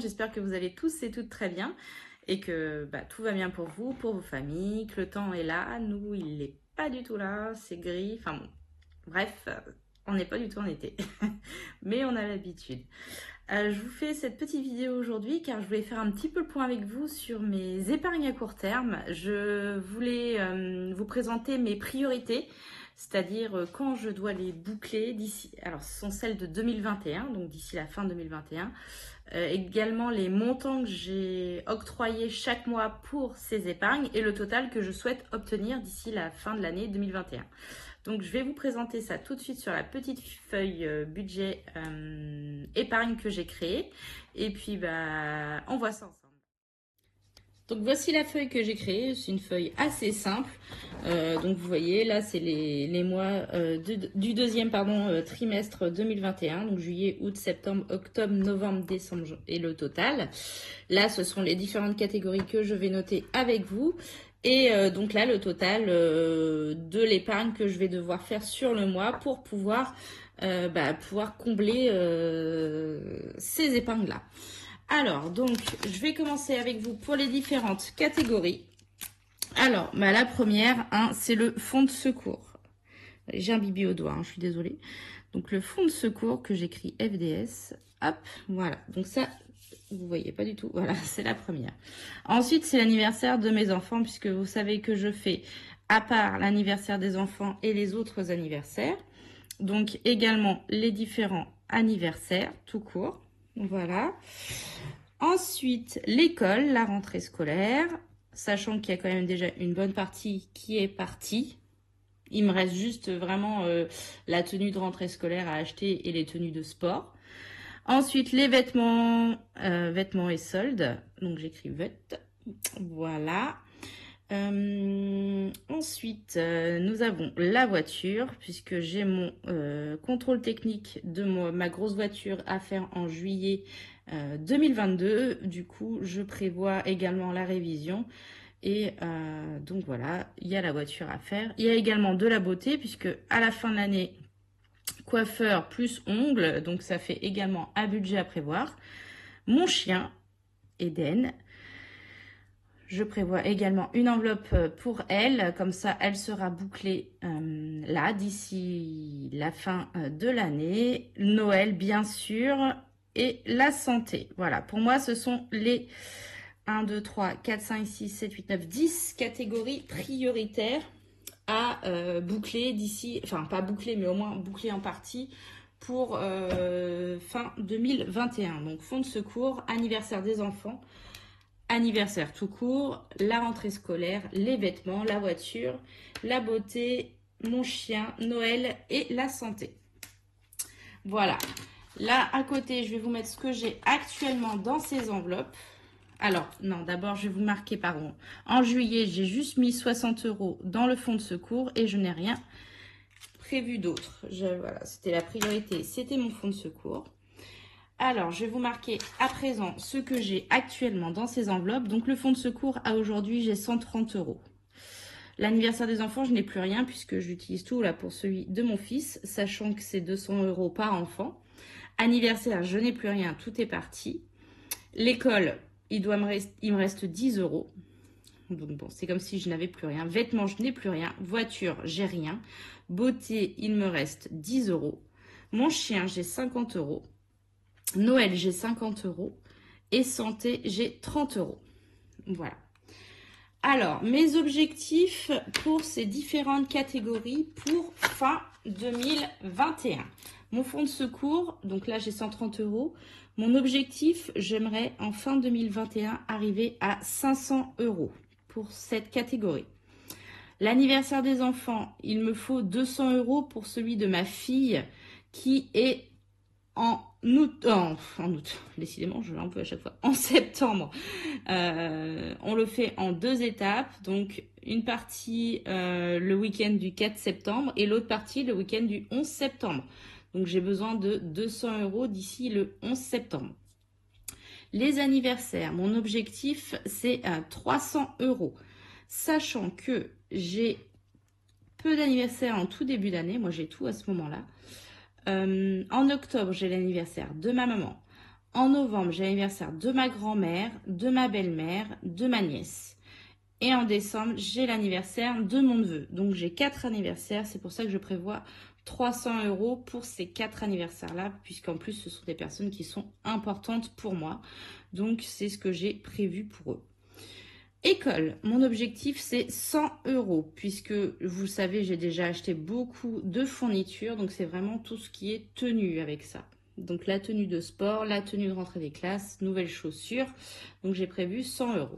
J'espère que vous allez tous et toutes très bien et que tout va bien pour vous, pour vos familles, que le temps est là. Nous, il n'est pas du tout là, c'est gris. Enfin bon, bref, on n'est pas du tout en été, mais on a l'habitude. Je vous fais cette petite vidéo aujourd'hui car je voulais faire un petit peu le point avec vous sur mes épargnes à court terme. Je voulais vous présenter mes priorités, c'est-à-dire quand je dois les boucler d'ici. Alors, ce sont celles de 2021, donc d'ici la fin 2021. Également les montants que j'ai octroyés chaque mois pour ces épargnes et le total que je souhaite obtenir d'ici la fin de l'année 2021. Donc je vais vous présenter ça tout de suite sur la petite feuille budget épargne que j'ai créée. Et puis on voit ça ensemble. Donc voici la feuille que j'ai créée, c'est une feuille assez simple. Donc vous voyez, là c'est les mois du deuxième trimestre 2021, donc juillet, août, septembre, octobre, novembre, décembre et le total. Là ce sont les différentes catégories que je vais noter avec vous. Et donc là le total de l'épargne que je vais devoir faire sur le mois pour pouvoir combler ces épargnes-là. Alors, donc, je vais commencer avec vous pour les différentes catégories. Alors, la première, c'est le fonds de secours. J'ai un bibi au doigt, je suis désolée. Donc, le fonds de secours que j'écris FDS. Hop, voilà. Donc ça, vous voyez pas du tout. Voilà, c'est la première. Ensuite, c'est l'anniversaire de mes enfants, puisque vous savez que je fais à part l'anniversaire des enfants et les autres anniversaires. Donc, également les différents anniversaires, tout court. Voilà. Ensuite, l'école, la rentrée scolaire, sachant qu'il y a quand même déjà une bonne partie qui est partie. Il me reste juste vraiment la tenue de rentrée scolaire à acheter et les tenues de sport. Ensuite, les vêtements, vêtements et soldes. Donc, j'écris VET. Voilà. Ensuite, nous avons la voiture, puisque j'ai mon contrôle technique de ma grosse voiture à faire en juillet 2022. Du coup, je prévois également la révision. Et donc voilà, il y a la voiture à faire. Il y a également de la beauté, puisque à la fin de l'année, coiffeur plus ongles, donc ça fait également un budget à prévoir. Mon chien, Eden. Je prévois également une enveloppe pour elle, comme ça elle sera bouclée là d'ici la fin de l'année. Noël bien sûr et la santé. Voilà, pour moi ce sont les 1, 2, 3, 4, 5, 6, 7, 8, 9, 10 catégories prioritaires à boucler d'ici, enfin pas boucler mais au moins boucler en partie pour fin 2021. Donc fonds de secours, anniversaire des enfants, anniversaire tout court, la rentrée scolaire, les vêtements, la voiture, la beauté, mon chien, Noël et la santé. Voilà. Là, à côté, je vais vous mettre ce que j'ai actuellement dans ces enveloppes. Alors, non, d'abord, je vais vous marquer, pardon. En juillet, j'ai juste mis 60 € dans le fonds de secours et je n'ai rien prévu d'autre. Voilà, c'était la priorité, c'était mon fonds de secours. Alors, je vais vous marquer à présent ce que j'ai actuellement dans ces enveloppes. Donc, le fonds de secours, à aujourd'hui, j'ai 130 €. L'anniversaire des enfants, je n'ai plus rien puisque j'utilise tout là pour celui de mon fils, sachant que c'est 200 € par enfant. Anniversaire, je n'ai plus rien, tout est parti. L'école, il me reste 10 €. Donc bon, c'est comme si je n'avais plus rien. Vêtements, je n'ai plus rien. Voiture, j'ai rien. Beauté, il me reste 10 €. Mon chien, j'ai 50 €. Noël, j'ai 50 €. Et santé, j'ai 30 €. Voilà. Alors, mes objectifs pour ces différentes catégories pour fin 2021. Mon fonds de secours, donc là j'ai 130 €. Mon objectif, j'aimerais en fin 2021 arriver à 500 € pour cette catégorie. L'anniversaire des enfants, il me faut 200 € pour celui de ma fille qui est en août, décidément, je l'ai un peu à chaque fois, en septembre. On le fait en 2 étapes, donc une partie le week-end du 4 septembre et l'autre partie le week-end du 11 septembre. Donc j'ai besoin de 200 € d'ici le 11 septembre. Les anniversaires, mon objectif c'est 300 €, sachant que j'ai peu d'anniversaires en tout début d'année, moi j'ai tout à ce moment-là. En octobre, j'ai l'anniversaire de ma maman. En novembre, j'ai l'anniversaire de ma grand-mère, de ma belle-mère, de ma nièce. Et en décembre, j'ai l'anniversaire de mon neveu. Donc j'ai 4 anniversaires. C'est pour ça que je prévois 300 € pour ces 4 anniversaires-là, puisqu'en plus, ce sont des personnes qui sont importantes pour moi. Donc c'est ce que j'ai prévu pour eux. École, mon objectif c'est 100 €, puisque vous le savez, j'ai déjà acheté beaucoup de fournitures, donc c'est vraiment tout ce qui est tenue avec ça. Donc la tenue de sport, la tenue de rentrée des classes, nouvelles chaussures, donc j'ai prévu 100 €.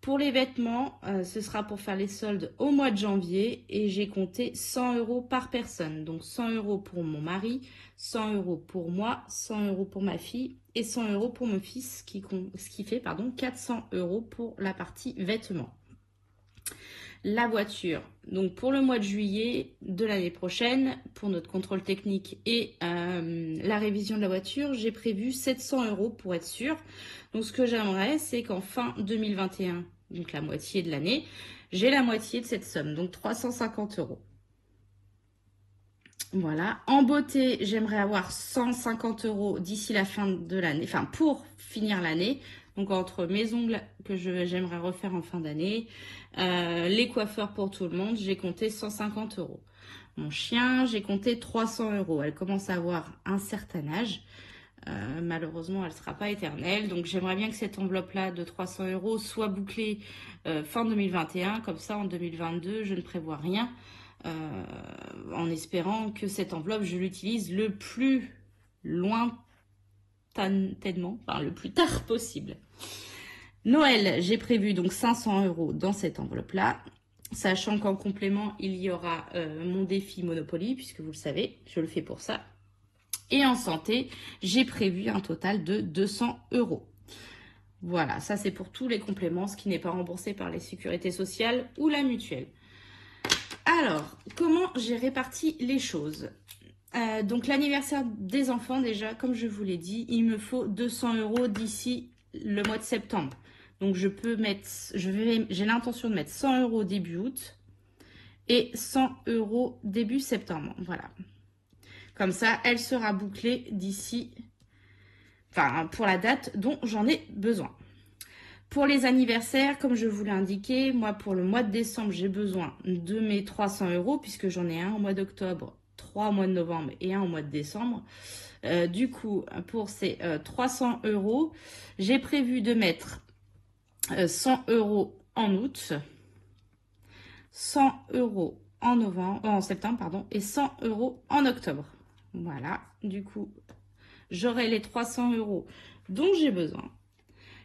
Pour les vêtements, ce sera pour faire les soldes au mois de janvier et j'ai compté 100 € par personne. Donc 100 € pour mon mari, 100 € pour moi, 100 € pour ma fille et 100 € pour mon fils, ce qui fait 400 € pour la partie vêtements. La voiture, donc pour le mois de juillet de l'année prochaine, pour notre contrôle technique et la révision de la voiture, j'ai prévu 700 € pour être sûr. Donc ce que j'aimerais, c'est qu'en fin 2021, donc la moitié de l'année, j'ai la moitié de cette somme, donc 350 €. Voilà. En beauté, j'aimerais avoir 150 € d'ici la fin de l'année, enfin pour finir l'année. Donc entre mes ongles que j'aimerais refaire en fin d'année, les coiffeurs pour tout le monde, j'ai compté 150 €. Mon chien, j'ai compté 300 €. Elle commence à avoir un certain âge. Malheureusement, elle ne sera pas éternelle. Donc j'aimerais bien que cette enveloppe-là de 300 € soit bouclée fin 2021. Comme ça, en 2022, je ne prévois rien. En espérant que cette enveloppe, je l'utilise le plus lointainement, enfin le plus tard possible. Noël, j'ai prévu donc 500 € dans cette enveloppe-là, sachant qu'en complément, il y aura mon défi Monopoly, puisque vous le savez, je le fais pour ça. Et en santé, j'ai prévu un total de 200 €. Voilà, ça c'est pour tous les compléments, ce qui n'est pas remboursé par les sécurités sociales ou la mutuelle. Alors, comment j'ai réparti les choses? Donc l'anniversaire des enfants, déjà, comme je vous l'ai dit, il me faut 200 € d'ici le mois de septembre. Donc j'ai l'intention de mettre 100 € début août et 100 € début septembre. Voilà. Comme ça, elle sera bouclée d'ici, enfin pour la date dont j'en ai besoin. Pour les anniversaires, comme je vous l'ai indiqué, moi pour le mois de décembre, j'ai besoin de mes 300 € puisque j'en ai un au mois d'octobre, 3 au mois de novembre et un au mois de décembre. Du coup, pour ces 300 €, j'ai prévu de mettre 100 € en août, 100 € en septembre, et 100 € en octobre. Voilà, du coup, j'aurai les 300 € dont j'ai besoin.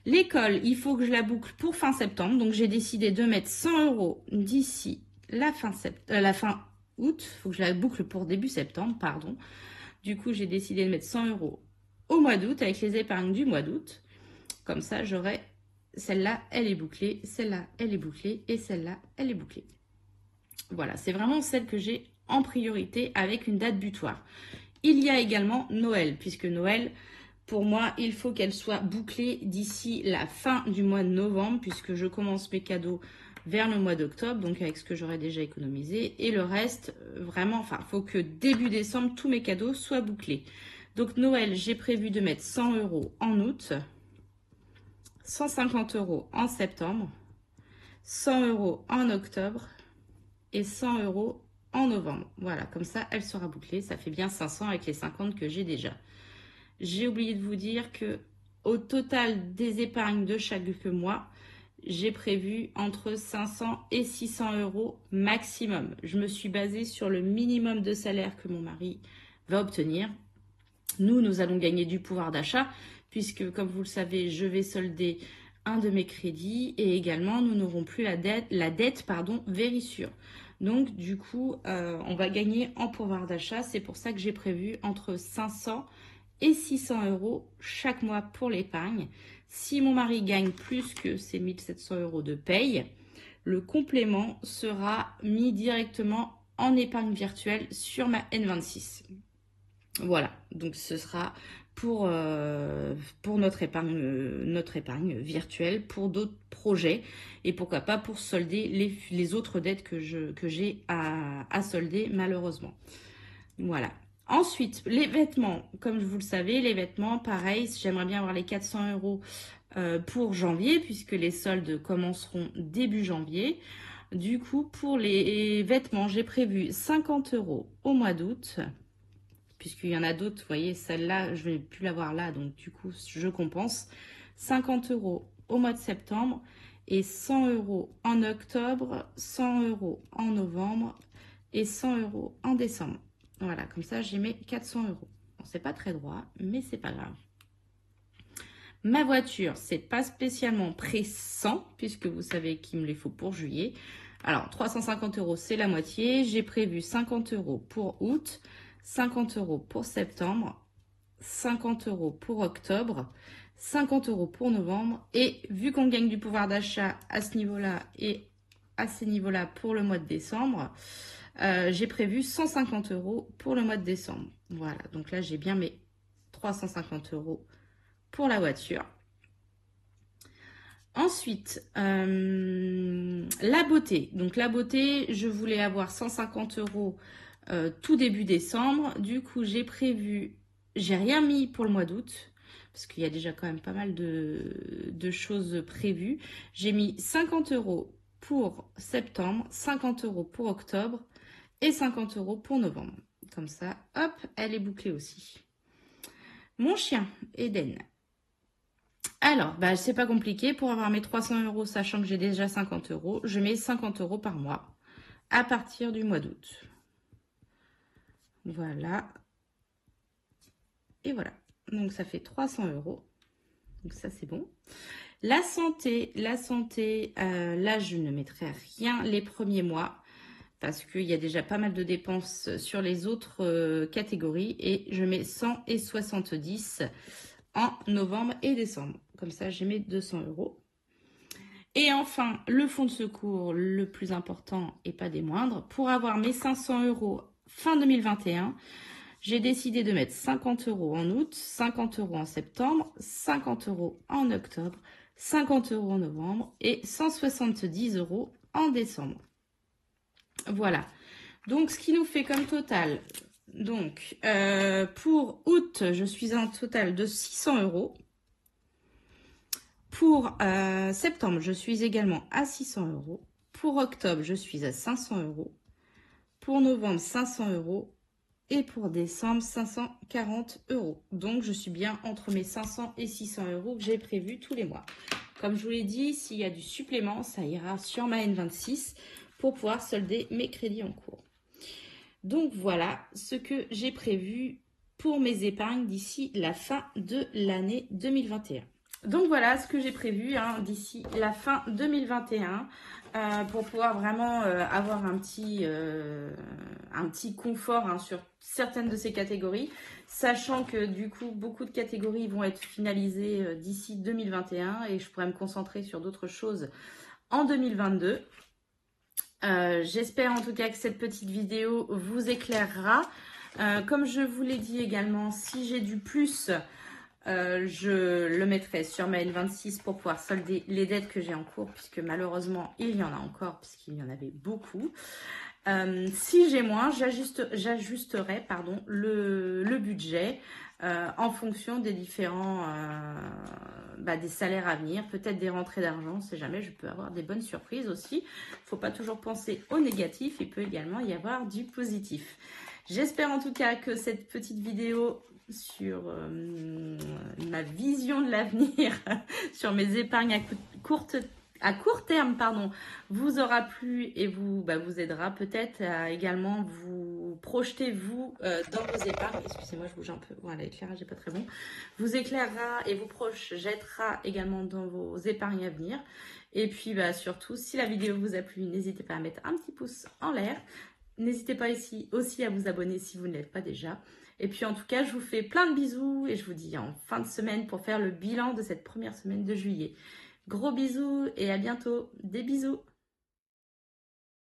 L'école, il faut que je la boucle pour fin septembre. Donc, j'ai décidé de mettre 100 € d'ici la fin août. Il faut que je la boucle pour début septembre, pardon. Du coup, j'ai décidé de mettre 100 € au mois d'août avec les épargnes du mois d'août. Comme ça, j'aurai celle-là, elle est bouclée, celle-là, elle est bouclée et celle-là, elle est bouclée. Voilà, c'est vraiment celle que j'ai en priorité avec une date butoir. Il y a également Noël, puisque Noël, pour moi, il faut qu'elle soit bouclée d'ici la fin du mois de novembre, puisque je commence mes cadeaux vers le mois d'octobre, donc avec ce que j'aurais déjà économisé. Et le reste, vraiment, enfin, il faut que début décembre, tous mes cadeaux soient bouclés. Donc Noël, j'ai prévu de mettre 100 € en août, 150 € en septembre, 100 € en octobre et 100 € en novembre. Voilà, comme ça, elle sera bouclée. Ça fait bien 500 avec les 50 que j'ai déjà. J'ai oublié de vous dire que au total des épargnes de chaque mois, j'ai prévu entre 500 et 600 € maximum. Je me suis basée sur le minimum de salaire que mon mari va obtenir. Nous allons gagner du pouvoir d'achat puisque, comme vous le savez, je vais solder un de mes crédits et également, nous n'aurons plus la dette Vérissure. Donc, du coup, on va gagner en pouvoir d'achat. C'est pour ça que j'ai prévu entre 500 et 600 € chaque mois pour l'épargne. Si mon mari gagne plus que ces 1700 € de paye, le complément sera mis directement en épargne virtuelle sur ma N26. Voilà, donc ce sera pour notre épargne virtuelle, pour d'autres projets et pourquoi pas pour solder les autres dettes que j'ai à solder malheureusement. Voilà. Ensuite, les vêtements, comme vous le savez, les vêtements, pareil, j'aimerais bien avoir les 400 € pour janvier, puisque les soldes commenceront début janvier. Du coup, pour les vêtements, j'ai prévu 50 € au mois d'août, puisqu'il y en a d'autres, vous voyez, celle-là, je ne vais plus l'avoir là, donc du coup, je compense. 50 € au mois de septembre et 100 € en octobre, 100 € en novembre et 100 € en décembre. Voilà, comme ça, j'ai mes 400 €. Bon, c'est pas très droit, mais c'est pas grave. Ma voiture, c'est pas spécialement pressant, puisque vous savez qu'il me les faut pour juillet. Alors, 350 €, c'est la moitié. J'ai prévu 50 € pour août, 50 € pour septembre, 50 € pour octobre, 50 € pour novembre. Et vu qu'on gagne du pouvoir d'achat à ce niveau-là et à ces niveaux-là pour le mois de décembre, j'ai prévu 150 € pour le mois de décembre. Voilà, donc là, j'ai bien mes 350 € pour la voiture. Ensuite, la beauté. Donc la beauté, je voulais avoir 150 € tout début décembre. Du coup, j'ai prévu, j'ai rien mis pour le mois d'août, parce qu'il y a déjà quand même pas mal de choses prévues. J'ai mis 50 € pour septembre, 50 € pour octobre et 50 € pour novembre. Comme ça, hop, elle est bouclée aussi. Mon chien, Eden. Alors, bah, c'est pas compliqué. Pour avoir mes 300 €, sachant que j'ai déjà 50 €, je mets 50 € par mois à partir du mois d'août. Voilà. Et voilà. Donc, ça fait 300 €. Donc, ça, c'est bon. La santé, là, je ne mettrai rien les premiers mois parce qu'il y a déjà pas mal de dépenses sur les autres catégories et je mets 100 et 70 en novembre et décembre. Comme ça, j'ai mes 200 €. Et enfin, le fonds de secours, le plus important et pas des moindres. Pour avoir mes 500 € fin 2021, j'ai décidé de mettre 50 € en août, 50 € en septembre, 50 € en octobre, 50 € en novembre et 170 € en décembre. Voilà. Donc, ce qui nous fait comme total, donc, pour août, je suis à un total de 600 €. Pour septembre, je suis également à 600 €. Pour octobre, je suis à 500 €. Pour novembre, 500 €. Et pour décembre, 540 €. Donc, je suis bien entre mes 500 et 600 € que j'ai prévus tous les mois. Comme je vous l'ai dit, s'il y a du supplément, ça ira sur ma N26 pour pouvoir solder mes crédits en cours. Donc, voilà ce que j'ai prévu pour mes épargnes d'ici la fin de l'année 2021. Donc voilà ce que j'ai prévu d'ici la fin 2021 pour pouvoir vraiment avoir un petit confort sur certaines de ces catégories, sachant que du coup beaucoup de catégories vont être finalisées d'ici 2021 et je pourrais me concentrer sur d'autres choses en 2022. J'espère en tout cas que cette petite vidéo vous éclairera. Comme je vous l'ai dit également, si j'ai du plus, je le mettrai sur ma N26 pour pouvoir solder les dettes que j'ai en cours, puisque malheureusement, il y en a encore, puisqu'il y en avait beaucoup. Si j'ai moins, j'ajusterai le budget en fonction des différents des salaires à venir, peut-être des rentrées d'argent, on ne sait jamais, je peux avoir des bonnes surprises aussi. Il ne faut pas toujours penser au négatif, il peut également y avoir du positif. J'espère en tout cas que cette petite vidéo sur ma vision de l'avenir, sur mes épargnes à court terme, vous aura plu et vous aidera peut-être à également vous projeter dans vos épargnes. Excusez-moi, je bouge un peu. Voilà, l'éclairage n'est pas très bon. Vous éclairera et vous projettera également dans vos épargnes à venir. Et puis surtout, si la vidéo vous a plu, n'hésitez pas à mettre un petit pouce en l'air. N'hésitez pas aussi à vous abonner si vous ne l'êtes pas déjà. Et puis en tout cas, je vous fais plein de bisous et je vous dis en fin de semaine pour faire le bilan de cette première semaine de juillet. Gros bisous et à bientôt. Des bisous.